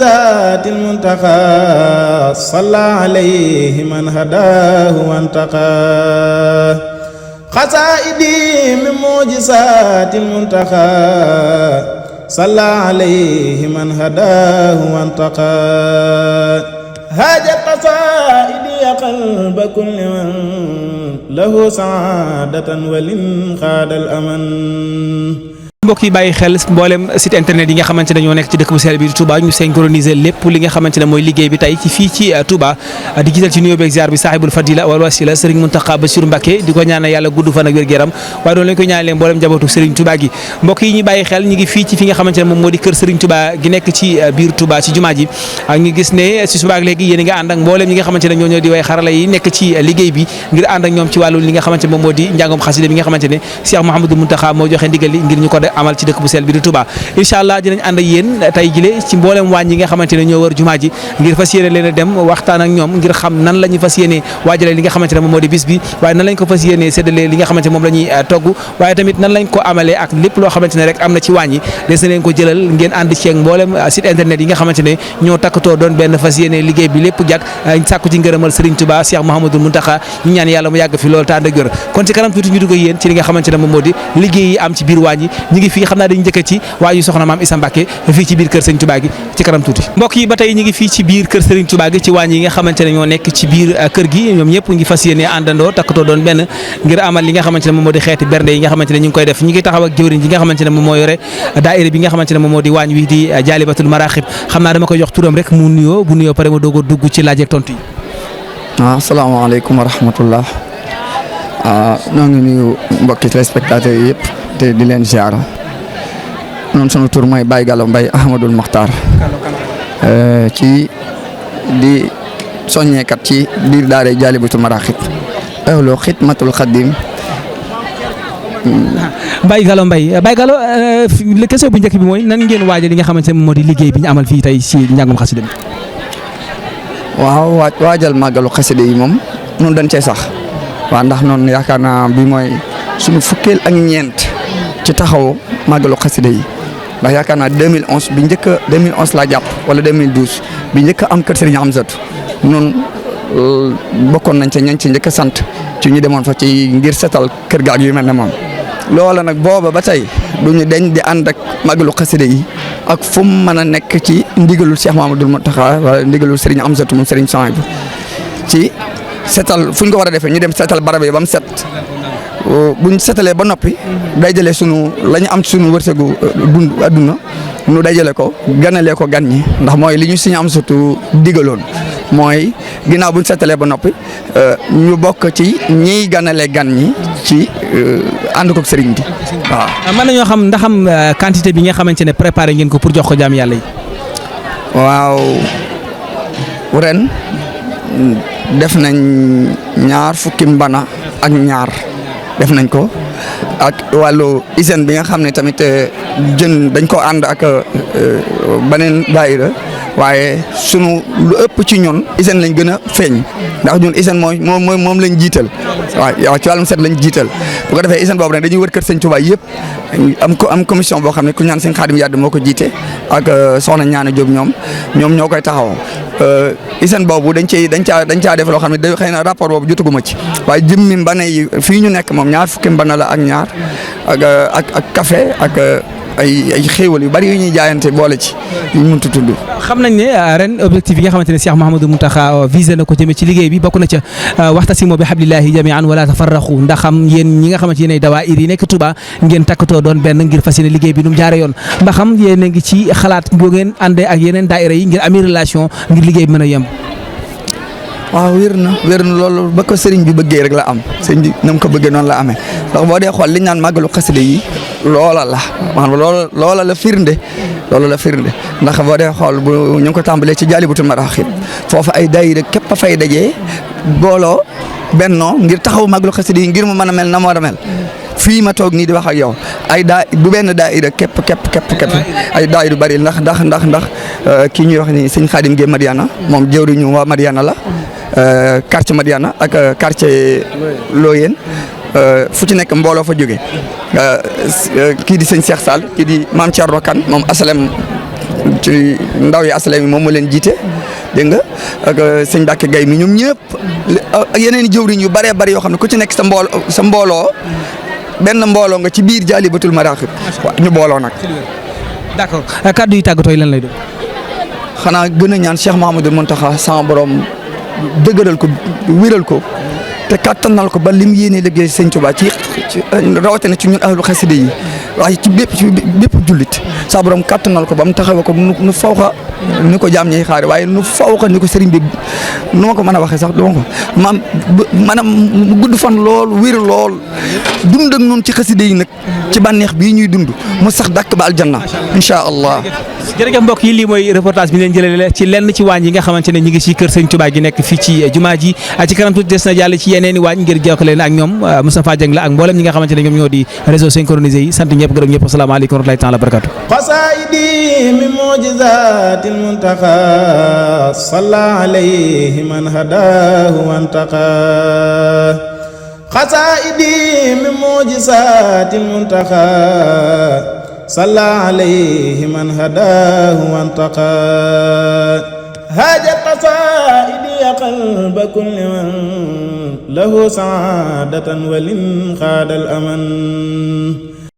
معجزات المنتقى صلى عليه من هداه وانتقى قصائدي من معجزات المنتقى صلى عليه من هداه وانتقى هاجت قصائدي قلب كل من له سعادة ولن خاد الأمن. mbokk yi bàyyi xel mboolem site internet yi nga xamante ne ñoo nekk ci dëkk bu sell bi di Touba ñu synchroniser lépp li nga xamante ne mooy liggéey bi tey ci fii ci Touba di gisal ci nuyoo beeg ziar bi sahibul fadila wal wasila Serigne Mountakha Bassirou Mbacké di ko ñaanal yàlla gudd fan ak wér-gu-yaram waaye doon lañ ko ñaanalee mboolem njabootu Serigne Touba gi mbokk yi ñu bàyyi xel ñu ngi fii ci fi nga xamante ne moom moo di kër Serigne Touba gi nekk ci biir Touba ci jumaa ji ak ñu gis ne si subaak léegi yéen a ngi ànd ak mboolem ñi nga xamante ne ñoo di way xarala yi nekk ci liggéey bi ngir ànd ak ñoom ci wàllu li nga xamante ne moom moo di njàngom xasida bi nga xamante ne Cheikh Mouhamadou Mountakha moo joxe ndigal li ngir ñu ko amal ci dëkk bu sell bi di Touba inshallah dinañ ànd ak yéen tey jile ci mboolem waañ yi nga xamante ne ñoo wër jumaa ji ngir fas yéene leen a dem waxtaan ak ñoom ngir xam nan la ñu fas yéene waajale li nga xamante ne moom moo di bis bi waaye nan lañ ko fas yéene séddale li nga xamante ne moom la ñuy togg waaye tamit nan lañ ko amalee ak lépp loo xamante ne rek am na ci waañ yi des na leen ko jëlal ngeen ànd ci ak mboolem site internet yi nga xamante ne ñoo takkatoo doon benn fas yéene liggéey bi lépp jag sàkku ci ngërëmal Serigne Touba Cheikh Mouhamadou Mountakha ñu ñaan yàlla mu yàgg fi loolu te ànd ak wér kon ci kanam tuuti ñu dugg ak yéen ci li nga xamante ne moom moo di liggéey yi am ci biir waañ yi ñu ngi fii xam naa dañu njëkk ci waañu soxna maam Issa Mbacké fii ci biir kër Serigne Touba gi ci kanam tuuti mbokk yi ba tey ñu ngi fii ci biir kër Serigne Touba gi ci waañ yi nga xamante ne ñoo nekk ci biir kër gi ñoom ñëpp ngi fas yéene àndandoo takkatoo doon benn ngir amal li nga xamante ne moom moo di xeeti bernde yi nga xamante ne ñu ngi koy def ñu ngi taxaw ak jëwriñ yi nga xamante ne moom moo yore daayira bi nga xamante ne moom moo di waañ wi di Jaalibatul Maraaxib xam naa dama koy jox turam rek mu nuyoo bu nuyoo pare ma doog a dugg ci laaj ak tontu yi. asalaamaaleykum wa rahmatullah ñoo ngi nuyu mbokki téléspectateurs yi yëpp te di leen ziar noonu sunu tur mooy Baye Gallo Mbaye Ahmadul Mokhtar ci di soññeekat ci biir daara Jaalibatul Maraaxib ahlu xidmatul xadim. Baye Gallo Mbaye Baye Gallo question bu njëkk bi mooy nan ngeen waajal li nga xamante ne moom moo di liggéey bi ñu amal fii tey si njàngum xasida bi. waaw waajal màggalu xasida yi moom noonu dañ cee sax waaw ndax noonu yaakaar naa bi mooy suñu fukkeel ak ñeent ci taxaw màggalu xasida yi ndax yaakaar naa 2011 bi njëkk a 2011 laa jàpp wala 2012 bi njëkk a am kër Serigne Amsatou noonu bokkoon nañ ca ñañ ci njëkk a sant ci ñu demoon fa ci ngir setal kër gaag yu mel ne moom. loola nag booba ba tey duñu deñ di ànd ak màggalu xasida yi ak fu mu mën a nekk ci ndigalul Cheikh Mouhamadoul Mountakha wala ndigalul Serigne Amsatou moom Serigne Souhaïbou ci setal fu ñu ko war a defee ñu dem setal barab yi ba mu set buñ setalee ba noppi dajale sunu la ñu am sunu wërsëgu dund adduna nu dajale ko ganalee ko gan ñi ndax mooy li ñu Serigne Amsatou digaloon mooy ginnaaw buñ setalee ba noppi ñu bokk ci ñiy ganale gan ñi ci ànd ko sëriñ bi waaw. mën nañoo xam ndax am quantité bi nga xamante ne préparé ngeen ko pour jox ko jaam yàlla yi. waaw ren def nañ 2 fukki mbana ak ñaar def nañ ko ak wàllu hygiène bi nga xam ne tamit jën dañ ko ànd ak beneen daayira waaye sunu lu ëpp ci ñun hygiène lañ gën a feeñ ndax ñun hygiène moom lañ jiital waaw ci wàllum set lañ jiital bu ko defee hygiène boobu nag dañuy wër kër Sëñ Touba yëpp am commission boo xam ne ku ñaan Sëñ Xaadim Yàdd moo ko jiite ak soxna Ñaana Jóob ñoom ñoo koy taxaw hygiène boobu dañ caa def loo xam ne xëy na rapport boobu jotaguma ci waaye jëmmi mbana yi fii ñu nekk moom 2 fukki mbana la ak ñaar ak café ak ay xéewal yu bari yu ñuy jaayante boole ci ñu mënut a tudd. xam nañ ne ren objectif yi nga xamante ne Cheikh Mouhamadou Mountakha visé na ko jëmee ci liggéey bi bokk na ca waxtasimu bi hablillahi jami'an wala tafarraqu ndax xam yéen ñi nga xamante yéen ay dawaayir yi nekk Touba ngeen takkatoo doon benn ngir fas yéene liggéey bi nu mu jaare yoon ndax xam yéen a ngi ci xalaat boo ngeen àndee ak yeneen daayira yi ngir amee relation ngir liggéey bi mën a yemb. waaw wér na loolu ba ko sëriñ bi bëggee rek la am sëriñ bi na mu ko bëggee noonu la amee ndax boo dee xool li ñu naan màggalu xasida yi loola la maanaam loola la firnde ndax boo dee xool bu ñu ngi ko tàmbalee ci Jaalibatul Maraaxib foofu ay daayira képp a fay dajee booloo bennoo ngir taxaw màggalu xasida yi ngir mu mën a mel na moo a mel fii ma toog nii di wax ak yow ay du benn daayira képp ay daayira bari ndax kii ñuy wax ni sëñ Xaadim Gueye Madiana moom jëwriñu waa Madiana la quartier Madiana ak quartier Loyeen fu ci nekk mbooloo fa jóge kii di sëñ Cheikh Sall kii di maam Thierno Kane moom asalem ci ndaw yi asalem yi moom moo leen jiite dégg nga ak sëñ Mbacke Gaye mi ñoom ñëpp ak yeneen i jëwriñ yu bëree bëri yoo xam ne ku ci nekk sa mbooloo benn mbooloo nga ci biir Jaalibatul Maraaxib ñu booloo nag. d'accord kaddu yi tàggatoo yi lan lay doon. xanaa gën a ñaan Cheikh Mouhamadou Mountakha sama borom dëgëral ko wéral ko te kattanal ko ba lim yéene liggéey sëñ Tuubaa ci rawatina ci ñun ahlu xasida yi waaye ci bépp jullit sa borom kattanal ko ba mu taxawee ko nu fawxa ni ko jaam ñay xaare waaye nu fawxa ni ko sëriñ bi nu ma ko mën a waxee sax dama ko maanaam mu gudd fan lool wér lool dund ak noonu ci xasida yi nag ci bànneex bii ñuy dund mu sax dàkk ba aljanna incha allah. jërëjëf mbokk yi lii mooy reportage bi leen jëlee ci lenn ci waañ yi nga xamante ne ñu ngi ci kër sëñ Touba gi nekk fii ci jumaa ji ci kanam tuuti des na jàll ci yeneen i waañ ngir jokkale leen ak ñoom Moustapha Dieng la ak mboolem ñi nga xamante ne ñoom ñoo di réseau synchronisé yi sant ñëpp gërëm ñëpp asalaamaaleykum wa rahmatullahi taala wa barakatu qasaidi min mujizatil muntaqa salla alayhi man hadahu wantaqa qasaidi min mujizatil muntaqa صلى عليه من هداه وانتقى هاجت قصائدي قلب كل من له سعادة ولن خاد الأمن